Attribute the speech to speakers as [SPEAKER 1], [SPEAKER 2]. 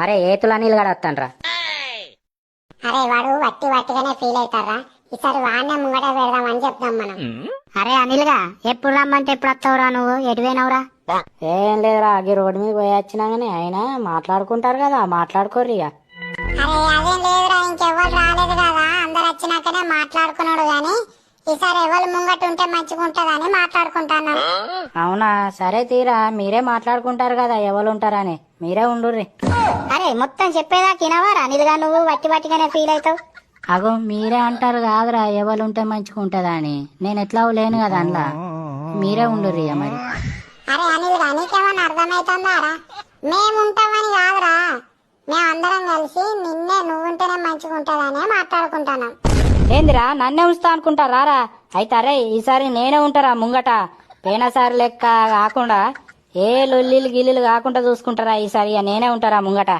[SPEAKER 1] అరే ఏతుల నీళ్ళు గడ వస్తానరా.
[SPEAKER 2] అరే వాడు వట్టిగానే ఫీల్ అవుతారా, ఈసారి వాడినే ముంగట పెడదామని చెప్దాం మనం.
[SPEAKER 3] అరే అనిల్గా ఎప్పుడు రమ్మంటే ఎప్పుడు వస్తావురా, నువ్వు ఎటువైనవురా?
[SPEAKER 1] ఏం లేదురా, ఈ రోడ్డు మీద పోయి వచ్చినాగానే అయినా మాట్లాడుకుంటారు కదా, మాట్లాడుకోర్రి ఇక.
[SPEAKER 2] అరే అదేం లేదురా, ఇంకెవ్వరు రాలేదు కదా, అందరు వచ్చినాకనే మాట్లాడుకున్నాడు గాని ఈసారి ఎవరు ముంగట ఉంటే మంచిగా ఉంటదని మాట్లాడుకుంటాను.
[SPEAKER 1] అవునా, సరే తీరా, మీరే మాట్లాడుకుంటారు కదా ఎవరు ఉంటారని, మీరే ఉండుర్రి.
[SPEAKER 3] అరే మొత్తం చెప్పేదాకా వినవారా అనిల్గా, నువ్వు వట్టిగానే ఫీల్ అవుతావు.
[SPEAKER 1] అగో మీరే అంటారు కాదురా ఎవరు ఉంటే మంచిగా ఉంటదా అని, నేను ఎట్లా లేను కదా అందులో, మీరే ఉండుర్రి ఇక మరి.
[SPEAKER 2] అరే అనిల్ గా నీకేమన్నా అర్థమైతుందారా? మేముంటామని కాదురా, మేమందరం కలిసి నిన్నే నువ్వుంటేనే మంచిగా ఉంటదనే మాట్లాడుకుంటున్నాం.
[SPEAKER 1] ఏందిరా నన్నే ఉంచుతా అనుకుంటారా రా? అయితే అరే ఈసారి నేనే ఉంటారా ముంగట, పోయినసారి లెక్క కాకుండా ఏ లొల్లిలు గిల్లులు కాకుండా చూసుకుంటారా ఈసారి, ఇక నేనే ఉంటారా ముంగట.